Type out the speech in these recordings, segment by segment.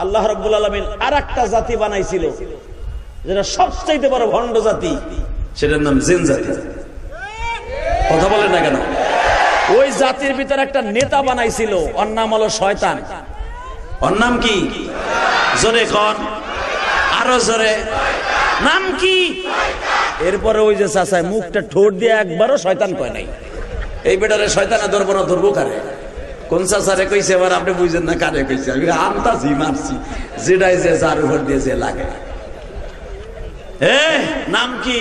আল্লাহ রাব্বুল আলামিন আরেকটা জাতি বানাইছিল যেটা সবচেয়ে বড় ভণ্ড জাতি, সেটার নাম জিন জাতি। কথা বলেন না কেন? ওই জাতির ভিতরে একটা নেতা বানাইছিল, ওর নাম হলো শয়তান। ওর নাম কি? জোরে কোন, আরো জোরে, নাম কি? এরপরে ওই যে চাচায় মুখটা ঠোঁট দিয়ে একবারও শয়তান কয় নাই। এই বেটারে শয়তানে ধরবো না, ধরবো কারে? কোন চাচারে কইছে এবার আপনি বুঝেন না কারে কইছে? আমি আমতাছি, মারছি, যেটাই যে যার উপর দিয়ে যে লাগে। নাম কি?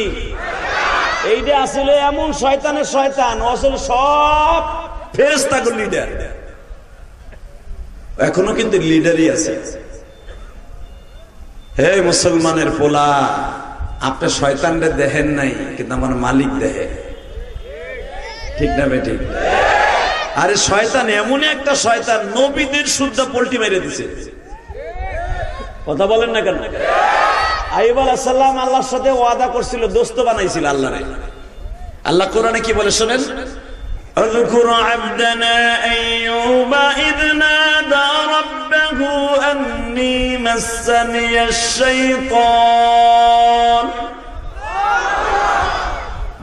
এইটা আসলে এমন শয়তানের শয়তান, আসলে সব ফেরেশতাগুলোর লিডার। এখনো কিন্তু লিডারই আছে। হে মুসলমানের পোলা, আপনি শয়তানরে দেখেন নাই, কিন্তু আমার মালিক দেখে। ঠিক না বেঠিক? আরে শয়তান এমন একটা শয়তান, নবীদের শুদ্ধ পল্টি মেরে দিছে। কথা বলেন না কেন? আইয়ুব আলাইহিস সালাম আল্লাহর সাথে ওয়াদা করছিল, দোস্ত বানাইছিল আল্লাহরে। আল্লাহ কোরআনে কি বলে শুনেন, আযকুর আবদানা আইয়ুবা ইয নাদা রাব্বাহু আন্নী মাসসানিয়াশ শাইতান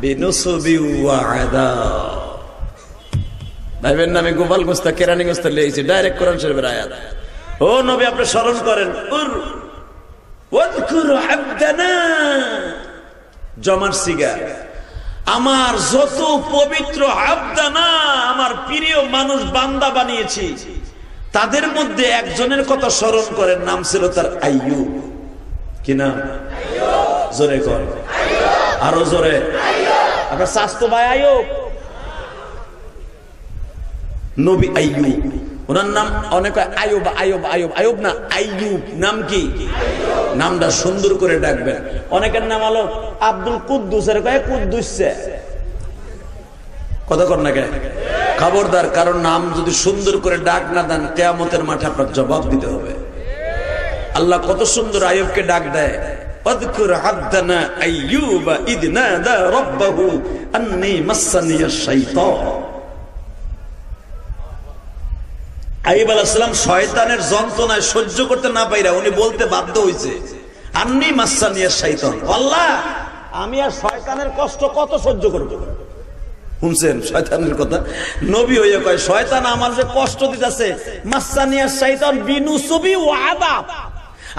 বিনুসবি ওয়া আযাব। ভাইবেন নামে গোপাল গোস্তা কেরানি গোস্তা লিয়েছে, ডাইরেক্ট কোরআন শরীফের আয়াত। ও নবী, আপনি স্মরণ করেন, ওয়াযকুর আবদানা, জমার সিগা, আমার যত পবিত্র আবদানা, আমার প্রিয় মানুষ বান্দা বানিয়েছি, তাদের মধ্যে একজনের কথা স্মরণ করেন, নাম ছিল তার আইয়ুব। কি নাম? জোরে কর, আরো জোরে। আপনার স্বাস্থ্য ভাই আইয়ুব, নবী আইয়ুব, ওনার নাম অনেক আইয়ুব, আইয়ুব, আইয়ুব, আইয়ুব না, আইয়ুব। নাম কি? নামটা সুন্দর করে ডাকবেন। অনেকের নাম হলো আব্দুল কুদ্দুস, এর কয় কুদ্দুস। কথা কর না কেন? খবরদার, কারণ নাম যদি সুন্দর করে ডাক না দেন, কিয়ামতের মাঠে আপনার জবাব দিতে হবে। আল্লাহ কত সুন্দর আইয়ুবকে ডাক দেয়, আযকুর আবদানা আইয়ুবা ইয নাদা রাব্বাহু আন্নী মাসসানিয়াশ শাইতান। আইয়ুব আলাইহিস সালাম শয়তানের যন্ত্রণায় সহ্য করতে না পাইরা উনি বলতে বাধ্য হইছে, আন্নী মাসসানিয়াশ শাইতান, আল্লাহ আমি আর শয়তানের কষ্ট কত সহ্য করব। শুনছেন শয়তানের কথা? নবী হইয়া কয়, শয়তান আমার যে কষ্ট দিতেছে, মাসসানিয়াশ শাইতান বিনুসবি ওয়া আযাব,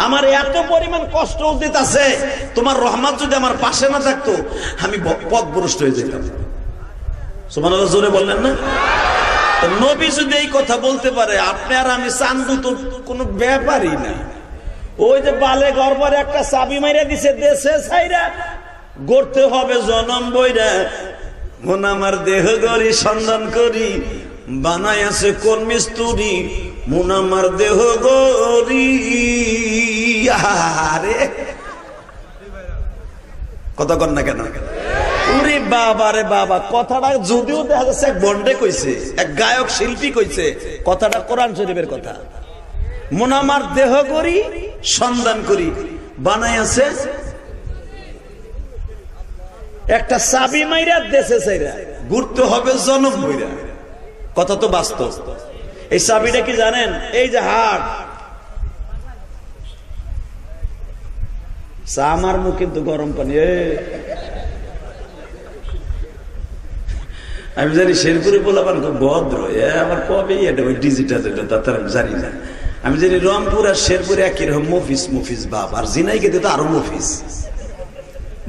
আমার এত পরিমাণ কষ্ট দিতেছে, তোমার রহমত যদি আমার পাশে না থাকতো আমি পথভ্রষ্ট হয়ে যেতাম। সুবহানাল্লাহ, জোরে বললেন না? নবী যদি এই কথা বলতে পারে, আপনি আর আমি চান্দু তো কোনো ব্যাপারই না। ওই যে বালে গর্বরে একটা চাবি মাইরা দিছে, দেশে ছাইরা গড়তে হবে জনম বইরা, মন আমার দেহ গড়ি সন্ধান করি, বানাই আছে কোন মিস্তুরি, মন আমার দেহ গড়ি। আরে কথা কর না কেন? ওরে বাবা রে বাবা, কথাটা যদিও দেখা যাচ্ছে এক বন্ডে কইছে, এক গায়ক শিল্পী কইছে, কথাটা কোরআন শরীফের কথা। মন আমার দেহ করি সন্ধান করি, বানাই আছে একটা চাবি মাইরা দেশে চাইরা, ঘুরতে হবে জনম বইরা। কথা তো বাস্তব। এই চাবিটা কি জানেন? এই যে হাট, চা আমার মুখ কিন্তু গরম পানি। আমি জানি শেরপুরে বলাবার খুব ভদ্র, আমার কবে এটা ওই ডিজিটাল, এটা তার আমি জানি না। আমি জানি রংপুর আর শেরপুরে একই রকম মফিস মফিস বাপ, আর জিনাইকে তো আরো মফিস।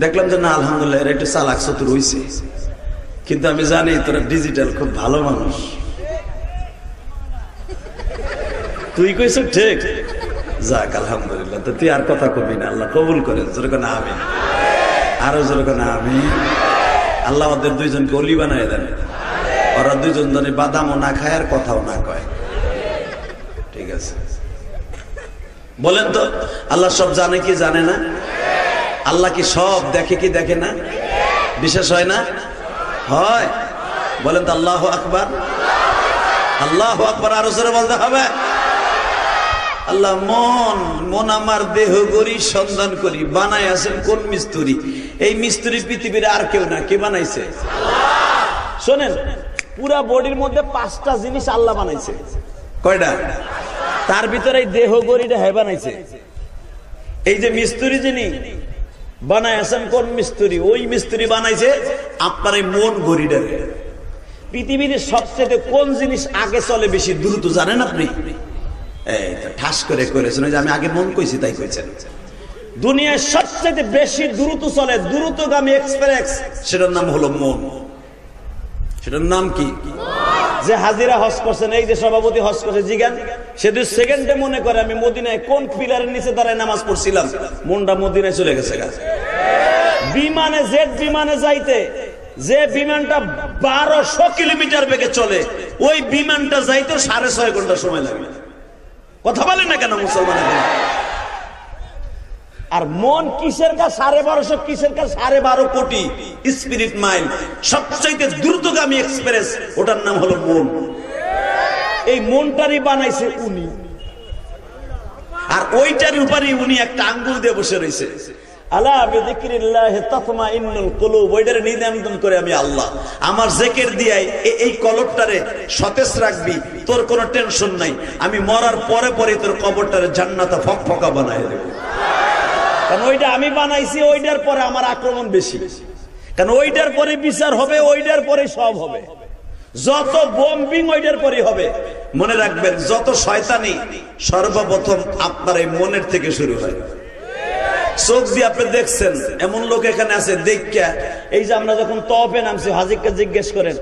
দেখলাম যে না আলহামদুলিল্লাহ এরা একটু চালাক চতুর হইছে, কিন্তু আমি জানি তোরা ডিজিটাল খুব ভালো মানুষ। তুই কইছ ঠিক, যাক আলহামদুলিল্লাহ। তো তুই আর কথা কবি না, আল্লাহ কবুল করেন। যেরকম আমি আরো যেরকম আমি, আল্লাহ ওদের দুইজনকে অলি বানায় দেন, ওরা দুইজন ধরে বাদামও না খায় আর কথাও না কয়। ঠিক আছে, বলেন তো আল্লাহ সব জানে কি জানে না? আল্লাহ কি সব দেখে কি দেখে না? বিশেষ হয় না? হয়। বলেন তো আল্লাহু আকবার, আল্লাহু আকবার, আরো জোরে বলতে হবে। আল্লাহ মন আমার দেহ গড়ি সন্ধান করি, বানাই আছেন কোন মিস্ত্রি? এই মিস্ত্রি পৃথিবীর আর কেউ না। কে বানাইছে? শোনেন, পুরা বডির মধ্যে 5টা জিনিস আল্লাহ বানাইছে। কয়টা? তার ভিতরে এই দেহ গড়িটা হে বানাইছে। এই যে মিস্ত্রি যিনি বানায় আছেন, কোন মিস্ত্রি? ওই মিস্ত্রি বানাইছে আপনার এই মন গড়িটা। পৃথিবীর সবচেয়ে কোন জিনিস আগে চলে বেশি দ্রুত জানেন আপনি? ঠাস করে করেছেন, ওই যে আমি আগে মন কইছি তাই কইছেন। দুনিয়ার সবচেয়ে বেশি দ্রুত চলে, দ্রুতগামী এক্সপ্রেস, সেটার নাম হলো মন। সেটার নাম কি? যে হাজিরা হজ করছেন, এই যে সভাপতি হজ করছে, জিগান সে 2 সেকেন্ডে মনে করে আমি মদিনায় কোন পিলারের নিচে দাঁড়ায় নামাজ পড়ছিলাম, মনটা মদিনায় চলে গেছে। বিমানে, জেট বিমানে যাইতে, যে বিমানটা 1200 কিলোমিটার বেগে চলে, ওই বিমানটা যাইতে 6.5 ঘন্টা সময় লাগে। কথা বলেন না কেন মুসলমান? আর মন কিসের কাছে 1250, কিসের কাছে 12.5 কোটি স্পিরিট মাইল, সবচাইতে দ্রুতগামী এক্সপ্রেস, ওটার নাম হলো মন। এই মনটারই বানাইছে উনি, আর ওইটার উপরে উনি একটা আঙ্গুল দিয়ে বসে রয়েছে। আলা বিযিকরিল্লাহি তাতমাইন্নুল কুলুব, ওইটারে নিয়ন্ত্রণ করে আমি আল্লাহ। আমার জিকির দিয়ে এই কলবটারে সতেজ রাখবি, তোর কোনো টেনশন নাই। আমি মরার পরে পরে তোর কবরটারে জান্নাতে ফকফকা বানায় দেব। কারণ ওইটা আমি বানাইছি, ওইটার পরে আমার আক্রমণ বেশি। কারণ ওইটার পরে বিচার হবে, ওইটার পরে সব হবে। যত বোম্বিং ওইটার পরে হবে। মনে রাখবেন, যত শয়তানি সর্বপ্রথম আপনার এই মনের থেকে শুরু হয়। চোখ দিয়ে আপনি দেখছেন, এমন লোক এখানে আছে দেখা, এই যে আমরা যখন তওয়াফে নামছি, হাজিকে জিজ্ঞেস করেন,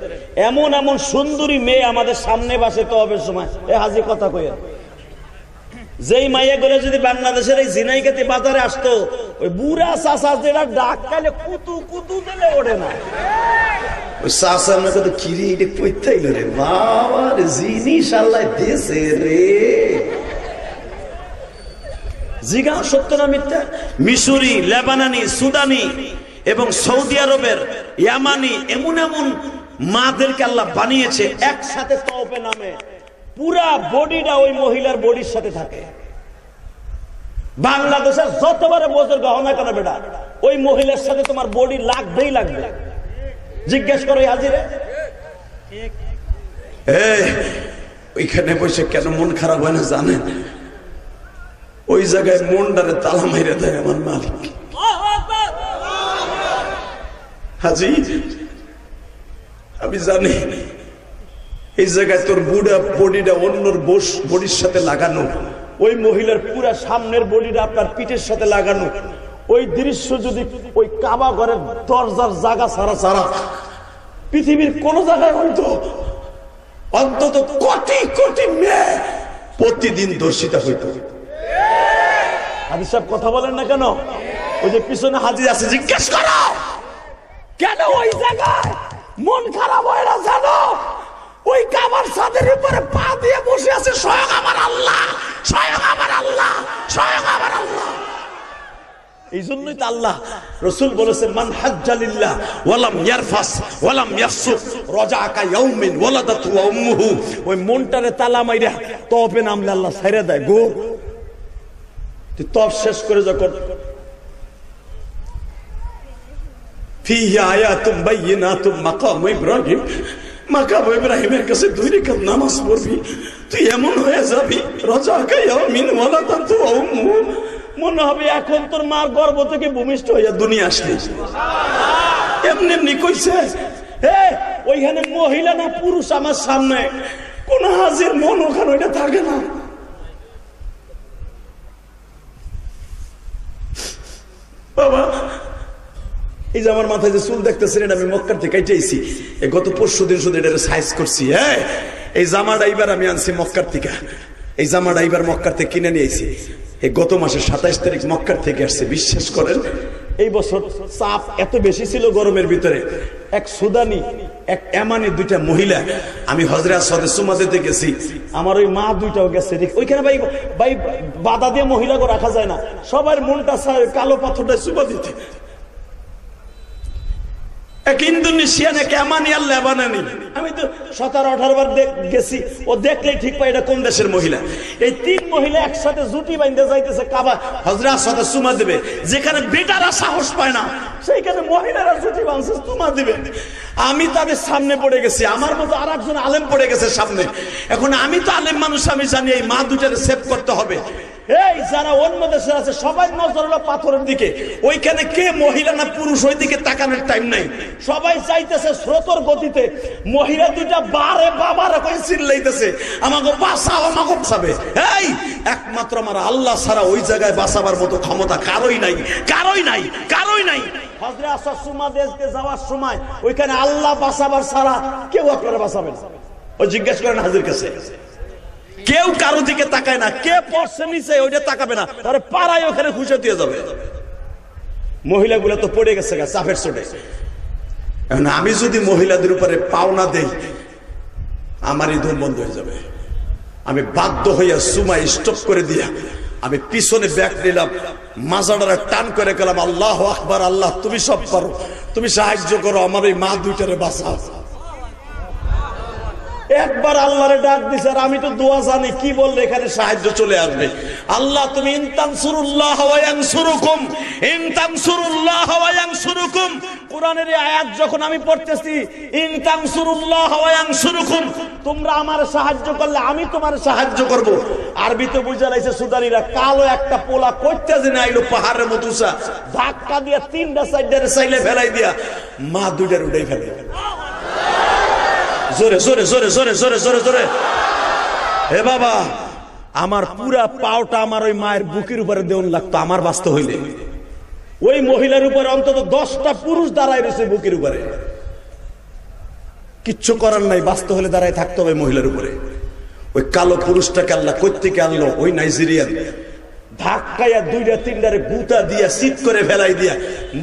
এমন এমন সুন্দরী মেয়ে আমাদের সামনে বসে তওয়াফের সময়, এ হাজি কথা কইয়া, যেই মাইয়া করে যদি বাংলাদেশের এই ঝিনাইগাতি বাজারে আসতো, ওই বুড়া চাচা যেটা ডাক খাইলে কুতু কুতু দিলে ওঠে না। ওই চাচা আমরা কত কিরি এটা কইতাইল রে বাবা, রে জিনিস আল্লাহ দেশে রে। জিগা সত্য না মিথ্যা? মিশরি, লেবানানি, সুদানি এবং সৌদি আরবের ইয়ামানি এমন এমন মাদেরকে আল্লাহ বানিয়েছে, একসাথে তওফে নামে পুরা বডিটা ওই মহিলার বডির সাথে থাকে। বাংলাদেশের যতবারে বছর গহনা কেন বেটা, ওই মহিলার সাথে তোমার বডি লাগবেই লাগবে। জিজ্ঞেস করো হাজিরে। ওইখানে বসে কেন মন খারাপ হয় না জানেন? ওই জায়গায় মনটারে তালা মাইরে দেয় আমার মালিক। হাজি আমি জানি এই জায়গায় তোর বুড়া বডিটা অন্যর বডির সাথে লাগানো, ওই মহিলার পুরা সামনের বডিটা আপনার পিঠের সাথে লাগানো, ওই দৃশ্য যদি ওই কাবা ঘরের দরজার জায়গা ছাড়া ছাড়া পৃথিবীর কোন জায়গায় হইতো, অন্তত কোটি কোটি মেয়ে প্রতিদিন দর্শিতা হইতো। হাজি সাহেব কথা বলেন না কেন? ওই যে পিছনে হাজি আছে, জিজ্ঞেস করো কেন ওই জায়গায় মন খারাপ হয় না জানো? ওই কাবার ছাদের উপরে পা দিয়ে বসে আছে স্বয়ং আমার আল্লাহ, স্বয়ং আমার আল্লাহ, স্বয়ং আমার আল্লাহ। এই জন্যই তো আল্লাহ রাসূল বলেছেন, মান হাজ্জালিল্লাহ ওয়ালাম ইয়ারফাস ওয়ালাম ইয়াফসুক রাজাকা ইয়াউমিন ওয়ালাদাতু উম্মুহু। ওই মনটারে তালা মাইরা তওফে নামলে আল্লাহ ছাইরা দেয় গো। তুই তওফ শেষ করে যখন ফিহি আয়াতুম বাইয়িনাতুম মাকাম ইব্রাহিম, মাকাম ইব্রাহিমের কাছে 2 রাকাত নামাজ পড়বি, তুই এমন হয়ে যাবি রাজাকা ইয়াউমিন ওয়ালাদাতু উম্মুহু, মনে হবে এখন তোর মার গর্ভ থেকে ভূমিষ্ঠ হইয়া দুনিয়া আসলি। এমনি এমনি কইছে। ওইখানে মহিলা না পুরুষ আমার সামনে, কোন হাজির মন ওখানে ওইটা থাকে না। বাবা এই যে আমার মাথায় যে চুল দেখতেছিলেন, আমি মক্কার থেকে কেটেছি, গত পরশু দিন শুধু এটা সাইজ করছি। এই জামাটা এইবার আমি আনছি মক্কার থেকে, এই জামাটা এইবার মক্কার থেকে কিনে নিয়েছি। এই গত মাসের 27 তারিখ মক্কার থেকে আসছে। বিশ্বাস করেন এই বছর চাপ এত বেশি ছিল গরমের ভিতরে, এক সুদানি এক এমানি 2টা মহিলা, আমি হজরে আসওয়াদে সুমা দিতে গেছি, আমার ওই মা 2টাও গেছে। ওইখানে ভাই ভাই বাধা দিয়ে মহিলাকে রাখা যায় না, সবার মনটা চায় কালো পাথরটা সুমা দিতে। এক ইন্দোনেশিয়ান এক এমানি আর লেবাননি, আমি তো 17-18 বার গেছি, ও দেখলেই ঠিক পাই এটা কোন দেশের মহিলা। এই 3 মহিলা একসাথে জুটি বাঁধতে যাইতেছে কাবা হজরে আসওয়াদে সুমা দিবে, যেখানে বেটারা সাহস পায় না সেইখানে মহিলারা জুটি বাঁধছে সুমা দিবে। আমি তাদের সামনে পড়ে গেছি, আমার মতো আর একজন আলেম পড়ে গেছে সামনে। এখন আমি তো আলেম মানুষ, আমি জানি এই মা দুটারে সেভ করতে হবে। এই যারা অন্য দেশে আছে সবাই নজর হলো পাথরের দিকে, ওইখানে কে মহিলা না পুরুষ ওই দিকে তাকানোর টাইম নাই। সবাই চাইতেছে স্রোতর গতিতে, মহিলা দুইটা বারে বাবার কই চিল্লাইতেছে আমাকে বাঁচাও, আমাকে বাঁচাবে। এই একমাত্র আমার আল্লাহ ছাড়া ওই জায়গায় বাঁচাবার মতো ক্ষমতা কারোই নাই, কারোই নাই, কারোই নাই। হযরত আসাদ সুমা দেশকে যাওয়ার সময় ওইখানে আল্লাহ বাঁচাবার ছাড়া কেউ আপনারা বাঁচাবেন? ও জিজ্ঞেস করেন হাজির কাছে, কেউ কারো দিকে তাকায় না, কে পড়ছে নিচে ওইটা তাকাবে না, তাহলে পাড়ায় ওখানে খুশি দিয়ে যাবে। মহিলাগুলো তো পড়ে গেছে চাপের চোটে। আমি যদি মহিলাদের উপরে পাওনা দেই আমারই দম বন্ধ হয়ে যাবে। আমি বাধ্য হইয়া সুমা স্টপ করে দিয়া আমি পিছনে ব্যাগ নিলাম, মাজাডারা টান করে গেলাম, আল্লাহু আকবার, আল্লাহ তুমি সব পারো, তুমি সাহায্য করো, আমার এই মা দুইটারে বাঁচাও। একবার আল্লাহরে ডাক দিছে, আর আমি তো দোয়া জানি কি বললে এখানে সাহায্য চলে আসবে। আল্লাহ তুমি ইনতানসুরুল্লাহ ওয়া ইয়ানসুরুকুম, ইনতানসুরুল্লাহ ওয়া ইয়ানসুরুকুম, কোরআনের এই আয়াত যখন আমি পড়তেছি, ইনতানসুরুল্লাহ ওয়া ইয়ানসুরুকুম, তোমরা আমার সাহায্য করলে আমি তোমার সাহায্য করব। আরবিতে বুঝা লাইছে সুদানিরা, কালো একটা পোলা কইতে যে আইলো পাহাড়ের মতো উঁচা, ধাক্কা দিয়া তিনটা সাইডের সাইলে ফেলাই দিয়া মা দুইটার উঠাই ফেলে। জোরে জোরে জোরে জোরে জোরে জোরে জোরে। হে বাবা, আমার পুরা পাওটা আমার ওই মায়ের বুকের উপরে দেওয়ান লাগতো আমার বাঁচতে হইলে। ওই মহিলার উপরে অন্তত 10টা পুরুষ দাঁড়ায় রয়েছে বুকের উপরে, কিচ্ছু করার নাই, বাঁচতে হলে দাঁড়ায় থাকতে হবে মহিলার উপরে। ওই কালো পুরুষটাকে আল্লাহ কই থেকে আনলো? ওই নাইজেরিয়ান। ধাক্কাইয়া দুইটা তিনটারে গুতা দিয়া শীত করে ফেলাই দিয়া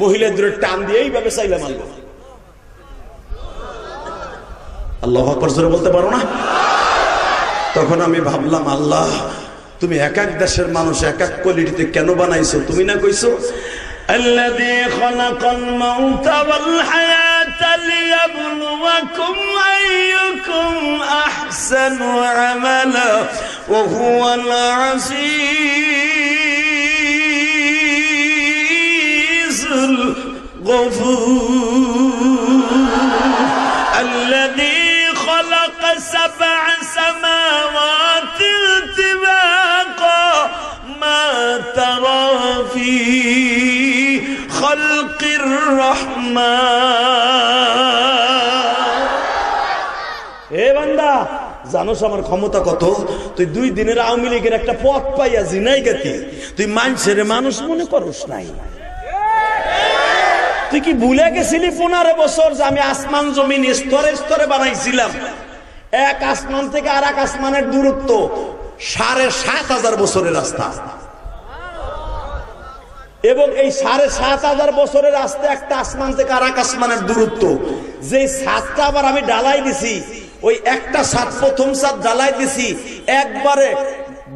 মহিলা দূরে টান দিয়ে এইভাবে চাইলাম আনলো। আল্লাহু আকবার জোরে বলতে পারো না? তখন আমি ভাবলাম, আল্লাহ তুমি এক এক দেশের মানুষ এক এক কোয়ালিটিতে কেন বানাইছো? তুমি না কইছো আল্লাযী খালাকাল মাউতা ওয়াল হায়াতা লিয়াবলুয়াকুম আইয়ুকুম আহসানু আমালা ওয়া হুয়াল আজিজুল গফুর আল্লাযী خلق 7 سماوات طباقا ما ترى في خلق الرحمن। এ বান্দা, জানোস আমার ক্ষমতা কত? তুই 2 দিনের আওয়ামী লীগের একটা পথ পাইয়া জিনাই গেতি, তুই মানুষের মানুষ মনে করস নাই। তুই কি ভুলে গেছিলি 15 বছর যে আমি আসমান জমিন স্তরে স্তরে বানাইছিলাম? এক আসমান থেকে আর এক আসমানের দূরত্ব 7,500 বছরের রাস্তা, এবং এই 7,500 বছরের রাস্তা একটা আসমান থেকে আর এক আসমানের দূরত্ব। যে ছাদটা আবার আমি ঢালাই দিছি, ওই একটা ছাদ, প্রথম ছাদ ঢালাই দিছি একবারে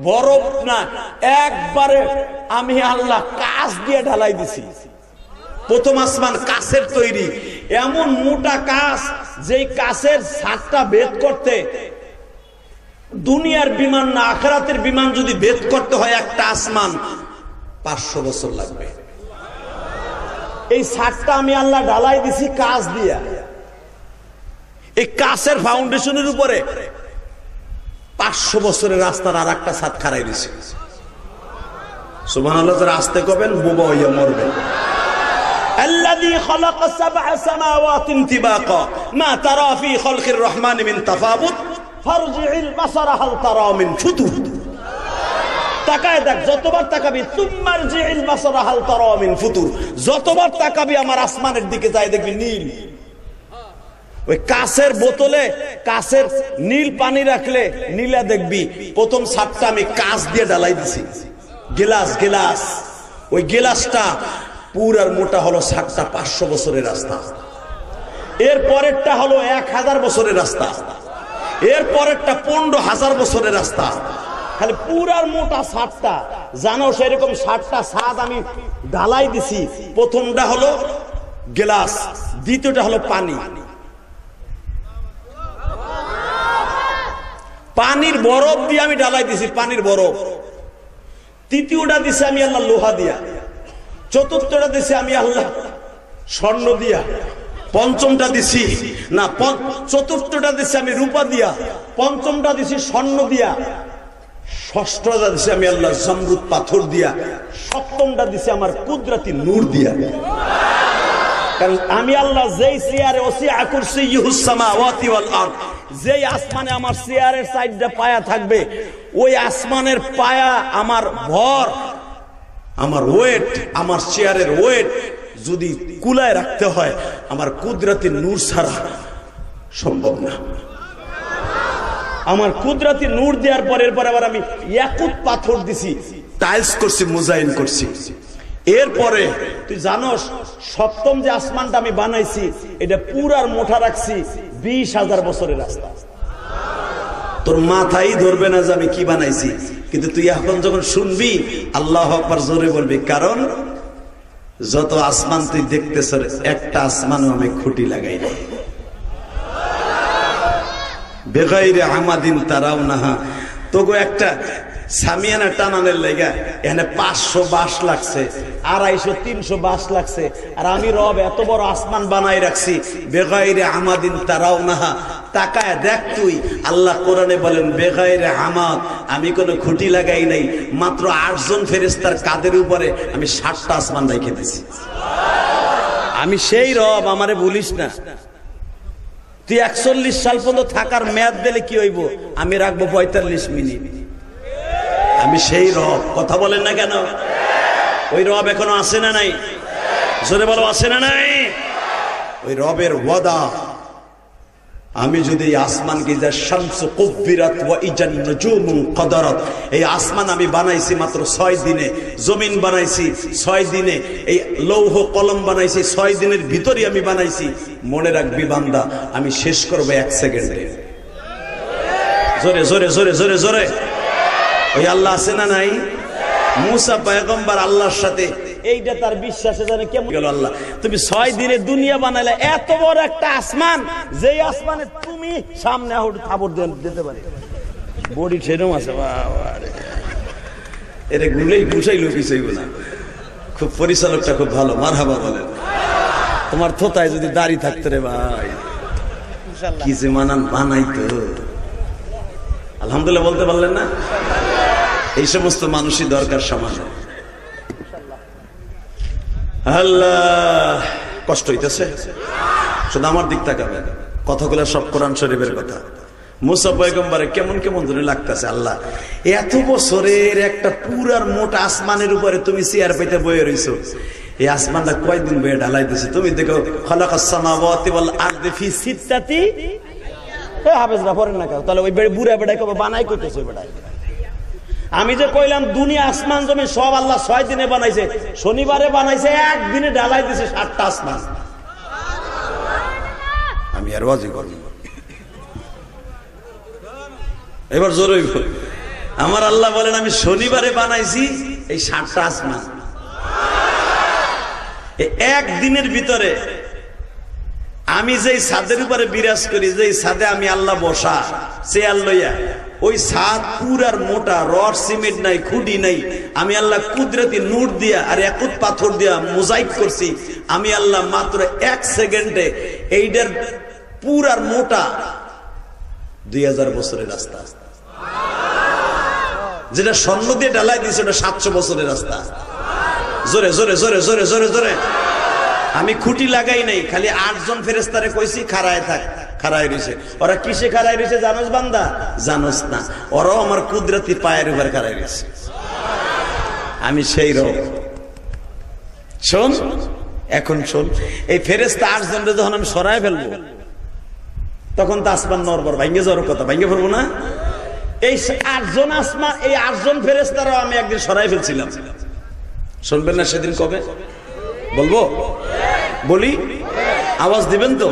বরফ না, একবারে আমি আল্লাহ কাঁচ দিয়ে ঢালাই দিছি। প্রথম আসমান কাঁচের তৈরি, এমন মোটা কাঁচ যেই কাঁচের ছাদটা ভেদ করতে দুনিয়ার বিমান না আখিরাতের বিমান যদি ভেদ করতে হয় একটা আসমান 500 বছর লাগবে। এই ছাদটা আমি আল্লাহ ঢালাই দিছি কাঁচ দিয়া, এই কাঁচের ফাউন্ডেশনের উপরে 500 বছরের রাস্তার আর একটা ছাদ খাড়াই দিছি। সুবহানাল্লাহ, যারা আসতে কবেন বোবা হইয়া মরবেন। الذي خلق 7 سماوات طباقا ما ترى في خلق الرحمن من تفاوت فارجع البصر هل ترى من فطور। তাকায় দেখ, যতবার তাকাবি তুমারজিল البصر هل ترى من فطور, যতবার তাকাবি আমার আসমানের দিকে যাই দেখবি নীল। ওই কাঁচের বোতলে কাঁচের নীল পানি রাখলে নীলা দেখবি। প্রথম ছাদটা আমি কাঁচ দিয়ে ঢালাই দিছি, গ্লাস গ্লাস। ওই গ্লাসটা পুরার মোটা হলো 7টা 500 বছরের রাস্তা। এর পরেরটা হলো 1000 বছরের রাস্তা, এর পরেরটা 15,000 বছরের রাস্তা। খালি পুরার মোটা 7টা, জানো সেরকম 7টা ছাদ আমি ঢালাই দিছি। প্রথমটা হলো গ্লাস, দ্বিতীয়টা হলো পানি, পানির বরফ দিয়ে আমি ঢালাই দিছি, পানির বরফ। তৃতীয়টা দিছি আমি আল্লাহ লোহা দিয়া, চতুর্থটা দিছি আমি আল্লাহ স্বর্ণ দিয়া, পঞ্চমটা দিছি না, চতুর্থটা দিছি আমি রূপা দিয়া, পঞ্চমটা দিছি স্বর্ণ দিয়া, ষষ্ঠটা দিছি আমি আল্লাহ জমরুদ পাথর দিয়া, সপ্তমটা দিছি আমার কুদরতি নূর দিয়া। কারণ আমি আল্লাহ যেই চেয়ারে ওসিআ কুরসিয়্যুহুস সামাওয়াতি ওয়াল আরদ, যেই আসমানে আমার চেয়ারের সাইডটা পায়া থাকবে, ওই আসমানের পায়া আমার ভর, আমার ওয়েট, আমার চেয়ারের ওয়েট যদি কুলায় রাখতে হয়, আমার কুদরতি নূর ছাড়া সম্ভব না। আমার কুদরতি নূর দেওয়ার পরের পর আবার আমি ইয়াকুত পাথর দিছি, টাইলস করছি, মোজাইন করছি। এরপরে তুই জানোস সপ্তম যে আসমানটা আমি বানাইছি এটা পুরার মোটা রাখছি 20,000 বছরের রাস্তা। তোর মাথায় ধরবে না যে আমি কি বানাইছি, কিন্তু তুই এখন যখন শুনবি আল্লাহু আকবার জোরে বলবি, কারণ যত আসমান তুই দেখতেছ একটা আসমানও আমি খুঁটি লাগাই নাই। বেগাইরে আমাদিন তারাউনাহা, তোগো একটা সামিয়ানা টানানের লেগা এখানে 500 বাঁশ লাগছে, 250-300 বাঁশ লাগছে, আর আমি রব এত বড় আসমান বানাই রাখছি বেগাইরে আমাদিন তারাউনাহা। তাকায় দেখ তুই, আল্লাহ কোরআনে বলেন বেগাইরে আমাদ, আমি কোনো খুঁটি লাগাই নাই, মাত্র 8 জন ফেরেশতার কাদের উপরে আমি 60টা আসমান রেখে দিছি। আমি সেই রব, আমারে বলিস না। তুই 41 সাল পর্যন্ত থাকার মেয়াদ দিলে কি হইব? আমি রাখবো 45 মিনিট। আমি সেই রব, কথা বলেন না কেন? ওই রব এখনো আসে না নাই? জোরে বলো, আসে না নাই? ওই রবের ওয়াদা, আমি যদি এই আসমানকে যা শামসু কুব্বিরাত ওয়া ইজান নুজুমুন কদারাত, এই আসমান আমি বানাইছি মাত্র 6 দিনে, জমিন বানাইছি 6 দিনে, এই লৌহ কলম বানাইছি 6 দিনের ভিতরে আমি বানাইছি। মনে রাখবি বান্দা, আমি শেষ করব 1 সেকেন্ডে। জোরে জোরে জোরে জোরে জোরে। ওই আল্লাহ আছে না নাই? মুসা পয়গম্বর আল্লাহর সাথে, এইটা তার বিশ্বাসে জানে কেমন গেল। আল্লাহ তুমি 6 দিনে দুনিয়া বানাইলে, এত বড় একটা আসমান, যেই আসমানে তুমি সামনে থাবর দিতে পারে, বডি সেরম আছে, এর গুলেই বুঝাইলো কিছুই না। খুব পরিচালকটা খুব ভালো, মারহাবা বলেন। তোমার থোতায় যদি দাড়ি থাকতো রে ভাই, কি যে বানাইতো। আলহামদুলিল্লাহ বলতে পারলেন না? এই সমস্ত মানুষই দরকার সমাজে। আল্লাহ, কষ্ট হইতেছে, শুধু আমার দিক তাকাবে, কথাগুলো সব কোরআন শরীফের কথা। মুসা পয়গম্বরে কেমন কেমন ধরে লাগতেছে। আল্লাহ, এত বছরের একটা পুরার মোটা আসমানের উপরে তুমি চেয়ার পেতে বয়ে রইছো, এই আসমানটা কয়দিন বয়ে ঢালাই দিছে? তুমি দেখো, খালাকাস সামাওয়াতি ওয়াল আরদি ফি সিত্তাতি, হাফেজরা পড়েন না কেন? তাহলে ওই বুড়া বেড়াই কবে বানাই কইতেছে? ওই বেড়াই আমি যে কইলাম দুনিয়া আসমান জমি সব আল্লাহ 6 দিনে বানাইছে, শনিবারে বানাইছে, একদিনে ঢালাই দিছে 7টা আসমান। আমি আর ওয়াজি করব, এবার জোরে আমার আল্লাহ বলেন আমি শনিবারে বানাইছি এই 7টা আসমান। একদিনের ভিতরে আমি যেই ছাদের উপরে বিরাজ করি, যেই ছাদে আমি আল্লাহ বসা চেয়ার লইয়া, ওই ছাদ পুরার মোটা, রড সিমেন্ট নাই, খুঁটি নাই, আমি আল্লাহ কুদরতি নূর দিয়া আর ইয়াকুত পাথর দিয়া মোজাইক করছি। আমি আল্লাহ মাত্র 1 সেকেন্ডে এইটার পুরার মোটা 2000 বছরের রাস্তা, যেটা স্বর্ণ দিয়ে ঢালাই দিয়েছে ওটা 700 বছরের রাস্তা। জোরে জোরে জোরে জোরে জোরে জোরে। আমি খুঁটি লাগাই নাই, খালি 8 জন ফেরেশতারে কইছি খাড়ায় থাক, খাড়ায় রইছে। ওরা কিসে খাড়ায় রইছে জানোস বান্দা? জানোস না, ওরাও আমার কুদরতি পায়ের উপর খাড়ায় রইছে। আমি সেই রব। শোন, এখন শোন, এই ফেরেশতা 8 জনরে যখন আমি সরায় ফেলবো, তখন তো আসমান নড়বড় ভাঙ্গে যাওয়ার কথা, ভাঙ্গে ফেলবো না? এই 8 জন আসমান, এই 8 জন ফেরেশতারাও আমি একদিন সরাই ফেলছিলাম। শুনবেন না সেদিন? কবে বলবো? বলি, আওয়াজ দিবেন তো?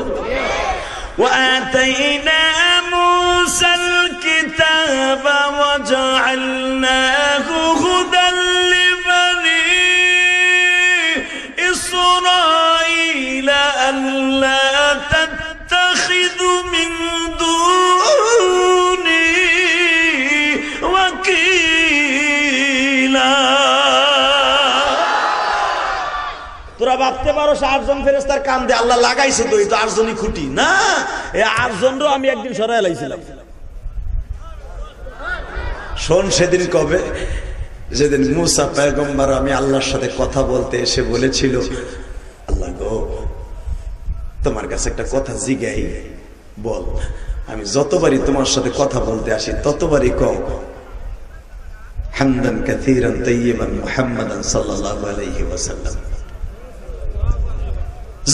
وَآتَيْنَا مُوسَى الْكِتَابَ وَجَعَلْنَاهُ هُدًى لِبَنِي إِسْرَائِيلَ أَلَّا تَتَّخِذُوا مِن دُونِي وَكِيلًا। তোরা ভাবতে পারো 8 জন ফেরেশতার কান্দে আল্লাহ লাগাইছে তো, এই তো 8 জনই খুঁটি না, এই 8 জনরও আমি একদিন সরাই লাইছিলাম। শোন সেদিন কবে, যেদিন মুসা পয়গম্বর আমি আল্লাহর সাথে কথা বলতে এসে বলেছিল, আল্লাহ গো তোমার কাছে একটা কথা জিজ্ঞাই, বল। আমি যতবারই তোমার সাথে কথা বলতে আসি ততবারই কও হামদান কাসীরান তাইয়িবান মুহাম্মাদান সাল্লাল্লাহু আলাইহি ওয়াসাল্লাম।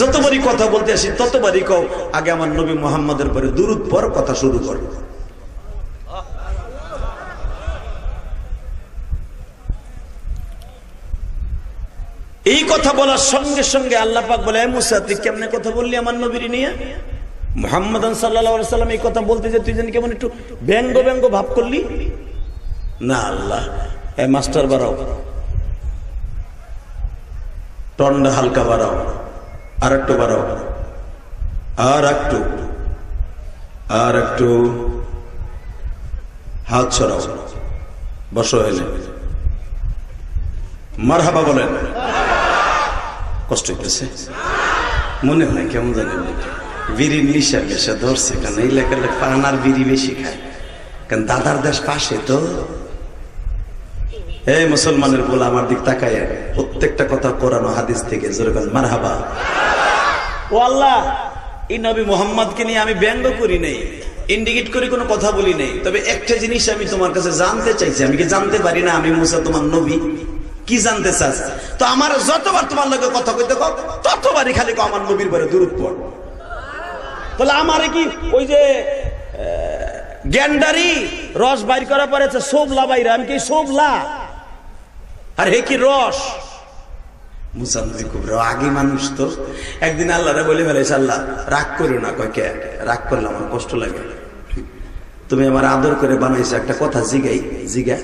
যতবারই কথা বলতে আসি ততবারই কও আগে আমার নবী মুহাম্মাদের পরে দুরূদ পর কথা শুরু কর। এই কথা বলার সঙ্গে সঙ্গে আল্লাহ পাক বলে, এ মুসা তুই কেমনে কথা বললি আমার নবীর নিয়ে? মুহাম্মাদান সাল্লাল্লাহু আলাইহি ওয়াসাল্লাম এই কথা বলতে যে তুই যেন কেমন একটু ব্যঙ্গ ব্যঙ্গ ভাব করলি। না আল্লাহ, এ মাস্টার বাড়াও, টন্ডা হালকা বাড়াও, আর একটু বাড়াও, আর একটু, আর একটু, হাত ছড়াও, বসো এলে, মারহাবা বলেন। কষ্ট হইতেছে মনে হয় কেমন জানি বিড়ির নিশা মেশা ধরছে, কারণ এই লেখা পানার বিড়ি বেশি খায়, কারণ দাদার দেশ পাশে তো। এই মুসলমানের বলে আমার দিক তাকায়, প্রত্যেকটা কথা কোরআন ও হাদিস থেকে, যেরকম মারহাবা। ও আল্লাহ, এই নবী মুহাম্মদকে নিয়ে আমি ব্যঙ্গ করি নাই, ইন্ডিকেট করে কোনো কথা বলি নাই, তবে একটা জিনিস আমি তোমার কাছে জানতে চাইছি। আমি কি জানতে পারি না আমি মুসা তোমার নবী? কি জানতে চাস? তো আমার যতবার তোমার লগে কথা কইতে কও ততবারই খালি কও আমার নবীর পরে দুরূদ পড়। তাহলে আমারে কি ওই যে গ্যান্ডারি রস বাইর করা পড়েছে সোবলা বাইরে, আমি কি সোবলা? আর হে কি রস? মুসা নবী খুব রাগী মানুষ তো। একদিন আল্লাহরে বলে ফেলেছে, আল্লাহ রাগ করো না। কয় কে? রাগ করলে আমার কষ্ট লাগে, তুমি আমার আদর করে বানাইছো, একটা কথা জিগাই, জিগা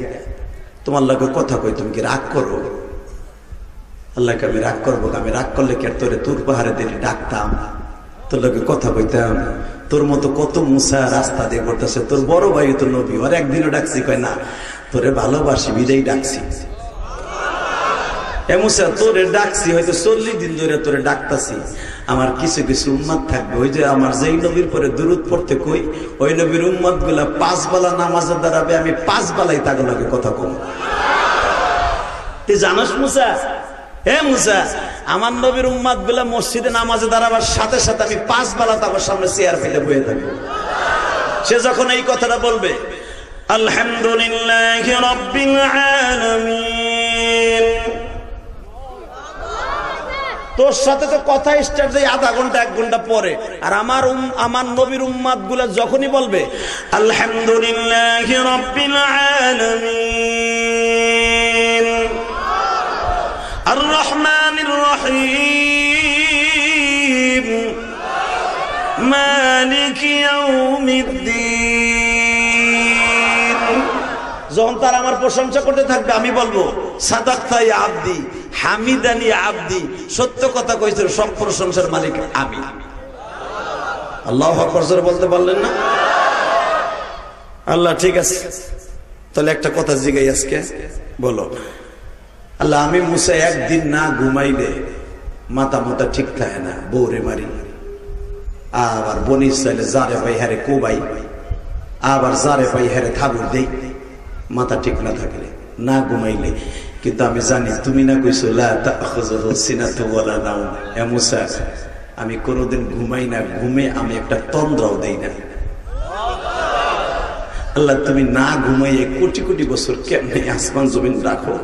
তোমার লগে কথা কই, তুমি কি রাগ করো? আল্লাহকে আমি রাগ করবো? আমি রাগ করলে কি আর তোরে তুর পাহাড়ে দিলে ডাকতাম, তোর লগে কথা কইতাম? তোর মতো কত মুসা রাস্তা দিয়ে করতেছে, তোর বড় ভাই তো নবী, আর একদিনও ডাকছি? কয় না, তোরে ভালোবাসি বিদায় ডাকছি। এ মুসা তোরে ডাকছি হয়তো 40 দিন ধরে তোরে ডাকতাছি, আমার কিছু কিছু উম্মত থাকবে, ওই যে আমার যেই নবীর পরে দুরূদ পড়তে কই, ওই নবীর উম্মত গুলা 5 বেলা নামাজে দাঁড়াবে, আমি 5 বেলাই তাদের লগে কথা কম। তুই জানোস মুসা? হে মুসা, আমার নবীর উম্মত গুলা মসজিদে নামাজে দাঁড়াবার সাথে সাথে আমি 5 বেলা তাদের সামনে চেয়ার ফেলে বসে থাকি। সে যখন এই কথাটা বলবে, আলহামদুলিল্লাহি রাব্বিল আলামিন, তোর সাথে তো কথা স্টার্ট যায় আধা ঘন্টা 1 ঘন্টা পরে, আর আমার নবীর উম্মত গুলা যখনই বলবে আলহামদুলিল্লাহি রাব্বিল আলামিন আর রহমানির রহিম মালিকি ইয়াউমিদ্দিন, যখন তারা আমার প্রশংসা করতে থাকবে আমি বলবো সাদাক্তা ইয়া আবদি হামিদানি আবদি, সত্য কথা কইছে, সব প্রশংসার মালিক আমি। আল্লাহু আকবার জোরে বলতে পারলেন না? আল্লাহ ঠিক আছে, তাহলে একটা কথা জিগাই আজকে, বলো। আল্লাহ আমি মুসা একদিন না ঘুমাইলে মাথা মাথা ঠিক থাকে না, বউরে মারি, আবার বনি ইসরাইলে জারে ভাই হারে কোবাই, আবার জারে ভাই হারে থাবুর দেই, মাথা ঠিক না থাকলে, না ঘুমাইলে। কিন্তু আমি জানি তুমি না কইছো লা তাখুযুহু সিনাতু ওয়ালা নাওম, এ মুসা আমি কোনোদিন ঘুমাই না, ঘুমে আমি একটা তন্দ্রাও দেই না। আল্লাহ তুমি না ঘুমাইয়ে কোটি কোটি বছর কেমনে আসমান জমিন রাখো?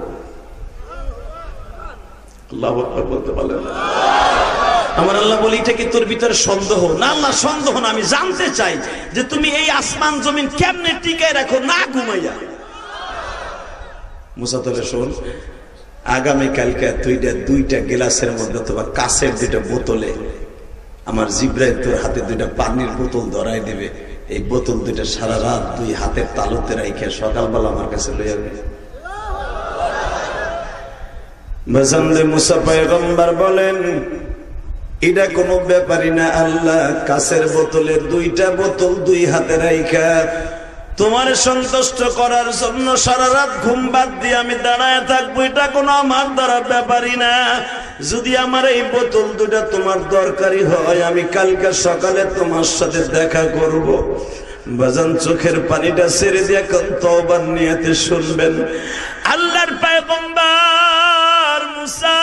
আল্লাহু আকবার বলতে পারলেন? আমার আল্লাহ বলি এটা কি তোর ভিতরে সন্দেহ? না আল্লাহ সন্দেহ না, আমি জানতে চাই যে তুমি এই আসমান জমিন কেমনে টিকায় রাখো না ঘুমাইয়া। মুসা তাহলে শোন, আগামীকালকে তুই 2টা গ্লাসের মধ্যে অথবা কাঁচের 2টা বোতলে আমার জিব্রাইল তোর হাতে 2টা পানির বোতল ধরাই দিবে, এই বোতল 2টা সারা রাত 2 হাতের তালুতে রাইখে সকালবেলা আমার কাছে লইয়া যাবে। মুসা পয়গম্বর বলেন এটা কোনো ব্যাপারই না আল্লাহ, কাঁচের বোতলের 2টা বোতল 2 হাতে রাইখা তোমার সন্তুষ্ট করার জন্য সারা রাত ঘুম বাদ দিয়ে আমি দাঁড়ায় থাকবো, এটা কোনো আমার দ্বারা ব্যাপারই না। যদি আমার এই বোতল দুটা তোমার দরকারি হয় আমি কালকে সকালে তোমার সাথে দেখা করব। বাজান চোখের পানিটা ছেড়ে দিয়ে এখন তওবার নিয়তে শুনবেন। আল্লাহর পয়গম্বর মুসা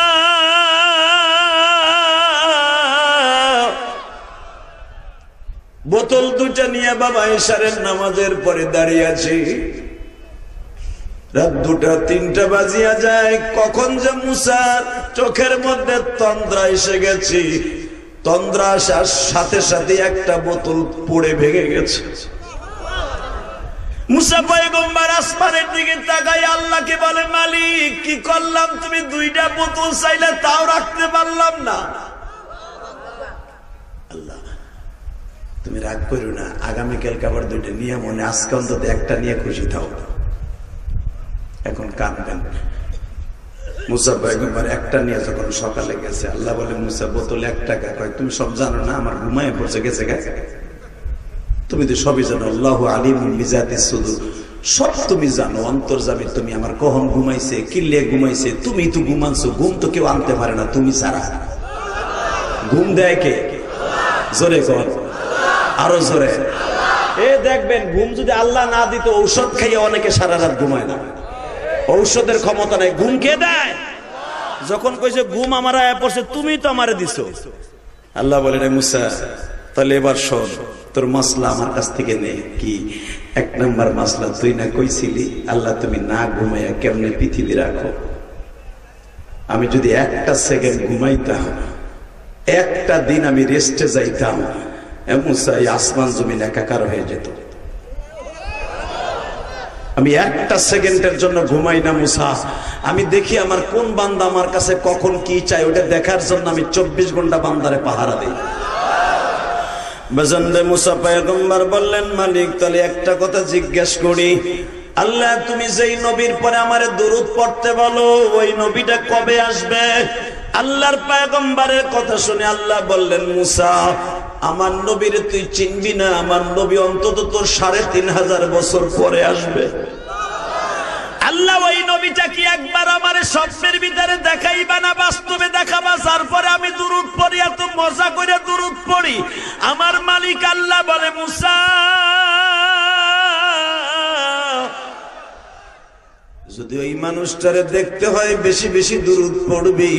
বোতল দুটা নিয়ে বাবা ইশারের নামাজের পরে দাঁড়িয়ে আছি। রাত 2টা 3টা বাজিয়া যায়। কখন যে মুসার চোখের মধ্যে তন্দ্রা এসে গেছি, তন্দ্রা আসার সাথে সাথে একটা বোতল পড়ে ভেঙে গেছে। মুসা পয়গম্বর আসমানের দিকে তাকাই আল্লাহকে বলে, মালিক কি করলাম? তুমি 2টা বোতল চাইলে তাও রাখতে পারলাম না। আল্লাহ তুমি রাগ করো না, আগামীকালকে আবার 2টা নিয়ে মনে, আজকে অন্তত একটা নিয়ে খুশি থাও। এখন কাঁদবেন। মুসা পয়গম্বর একটা নিয়ে যখন সকালে গেছে, আল্লাহ বলে মুসা বোতল 1 টাকা। কয় তুমি সব জানো না? আমার ঘুমায় পড়ছে গেছে গেছে। তুমি তো সবই জানো, আল্লাহু আলিমুন বিজাতিস সুদূর, সব তুমি জানো, অন্তর্যামী তুমি। আমার কখন ঘুমাইছে, কিল্লে ঘুমাইছে, তুমি তো ঘুমানছো। ঘুম তো কেউ আনতে পারে না তুমি ছাড়া। ঘুম দেয় কে? জোরে কর, আরো জোরে। এ দেখবেন ঘুম যদি আল্লাহ না দিত, ঔষধ খাইয়ে অনেকে সারা রাত ঘুমায় না। ঔষধের ক্ষমতা নাই, ঘুম কে দেয়? যখন কইছে ঘুম আমার আয়া পড়ছে, তুমি তো আমারে দিছো। আল্লাহ বলে, রে মুসা তাহলে এবার শোন, তোর মাসলা আমার কাছ থেকে নে। কি 1 নম্বর মাসলা? তুই না কইছিলি আল্লাহ তুমি না ঘুমাইয়া কেমনে পৃথিবী রাখো? আমি যদি 1টা সেকেন্ড ঘুমাইতাম, 1টা দিন আমি রেস্টে যাইতাম, মুসা এই আসমান জমিন একাকার হয়ে যেত। আমি 1টা সেকেন্ডের জন্য ঘুমাই না মুসা। আমি দেখি আমার কোন বান্দা আমার কাছে কখন কি চাই, ওটা দেখার জন্য আমি 24 ঘন্টা বান্দারে পাহারা দিই। বেজন্ডে মুসা পয়গম্বর বললেন, মালিক তাহলে একটা কথা জিজ্ঞেস করি, আল্লাহ তুমি যেই নবীর পরে আমারে দরুদ পড়তে বলো, ওই নবীটা কবে আসবে? আল্লাহর পয়গম্বরের কথা শুনে আল্লাহ বললেন, মুসা আমার নবীর তুই চিনবি না, আমার নবী অন্তত তোর 3500 বছর পরে আসবে। আল্লাহ ওই নবীটা কি একবার আমার স্বপ্নের ভিতরে দেখাইবা না বাস্তবে দেখাবা? তারপরে আমি দুরূদ পড়ি, এত মজা করে দুরূদ পড়ি। আমার মালিক আল্লাহ বলে, মুসা যদি ওই মানুষটারে দেখতে হয় বেশি বেশি দুরূদ পড়বি।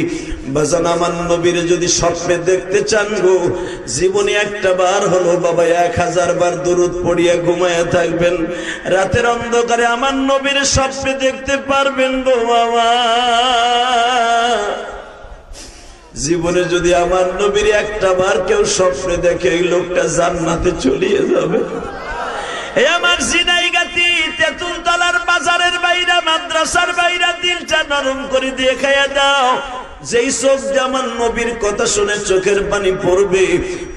বাজান আমার নবীর যদি স্বপ্নে দেখতে চান গো, জীবনে একটা বার হলো বাবা 1000 বার দুরূদ পড়িয়া ঘুমায়া থাকবেন। রাতের অন্ধকারে আমার নবীর স্বপ্নে দেখতে পারবেন গো বাবা। জীবনে যদি আমার নবীর একটা বার কেউ স্বপ্নে দেখে, এই লোকটা জান্নাতে চলিয়ে যাবে। আমার জিনাইগাতি তেঁতুলতলার বাজারের বাইরা, মাদ্রাসার বাইরা দিলটা নরম করে দিয়ে খাইয়া দাও। যেই চোখ দিয়ে আমার নবীর কথা শুনে চোখের পানি পড়বে,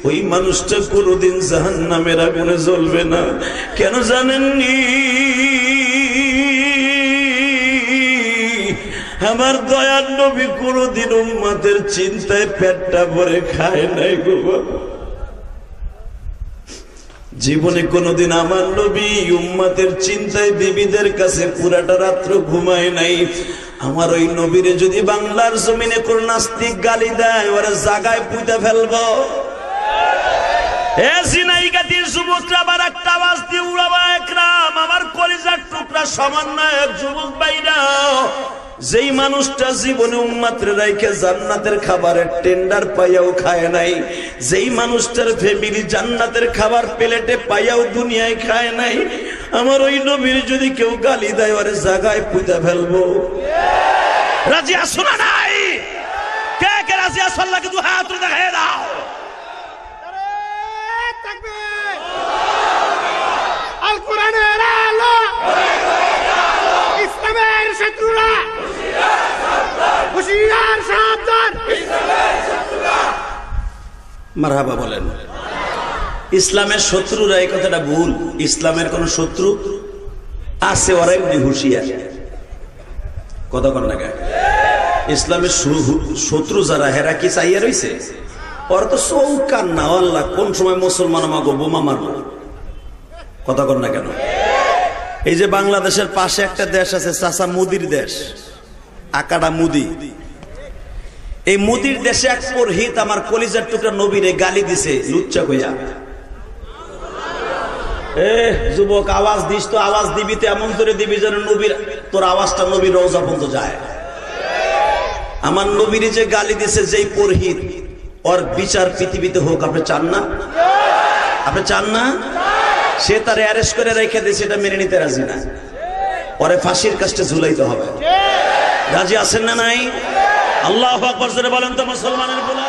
ওই মানুষটা কোনোদিন জাহান্নামের আগুনে জ্বলবে না। কেন জানেননি? আমার দয়ার নবী কোনোদিন উম্মতের চিন্তায় পেটটা ভরে খায় নাই গো। জীবনে কোনোদিন আমার নবী উম্মতের চিন্তায় বিবিদের কাছে পুরাটা রাত্র ঘুমায় নাই। আমার ওই নবীরে যদি বাংলার জমিনে কোন নাস্তিক গালি দেয়, ওরা জাগায় পুঁতে ফেলবো। যুবকরা আবার একটা আওয়াজ দিয়ে উড়াবা একরাম, আমার কলিজার টুকরা সমন্বয়ক যুবক ভাইরা, যেই মানুষটা জীবনে উম্মতের রাইখে জান্নাতের খাবারের টেন্ডার পাইয়াও খায় নাই, যেই মানুষটার ফ্যামিলি জান্নাতের খাবার প্লেটে পাইয়াও দুনিয়ায় খায় নাই, আমার ওই নবীর যদি কেউ গালি দেয়, ওরে জায়গায় পুঁতে ফেলবো। রাজি আছো না নাই? কে কে রাজি আছো? আল্লাহকে 2 হাত তুলে দেখায় দাও। আল কোরআনের আলো, ইসলামের শত্রুরা হুঁশিয়ার সাবধান। মারহাবা বলেন। ইসলামের শত্রুরা, এই কথাটা ভুল। ইসলামের কোন শত্রু আছে? ওরা এমনি হুঁশিয়ার। কথা কন না কেন? ইসলামের শত্রু যারা, হেরা কি চাইয়া রইছে? ওরা তো চৌকান না, আল্লাহ কোন সময় মুসলমান আমাকে বোমা মারবো। কথা কন না কেন? এই যে বাংলাদেশের পাশে একটা দেশ আছে, চাচা মুদির দেশ, আকাডা মুদি। এই মোদির দেশে এক পুরোহিত আমার কলিজার টুকরা নবীরে গালি দিছে লুচ্চা কইয়া। যুবক আওয়াজ দিস তো, আওয়াজ দিবি তো এমন করে দিবি যেন নবীর, তোর আওয়াজটা নবীর রওজা পর্যন্ত যায়। আমার নবীর যে গালি দিছে যেই পুরোহিত, ওর বিচার পৃথিবীতে হোক। আপনি চান না? আপনি চান না? সে তার অ্যারেস্ট করে রেখে দিয়েছে, এটা মেনে নিতে রাজি না। পরে ফাঁসির কাস্টে ঝুলাইতে হবে। রাজি আছেন না নাই? আল্লাহু আকবার জোরে বলেন তো মুসলমানের বলা।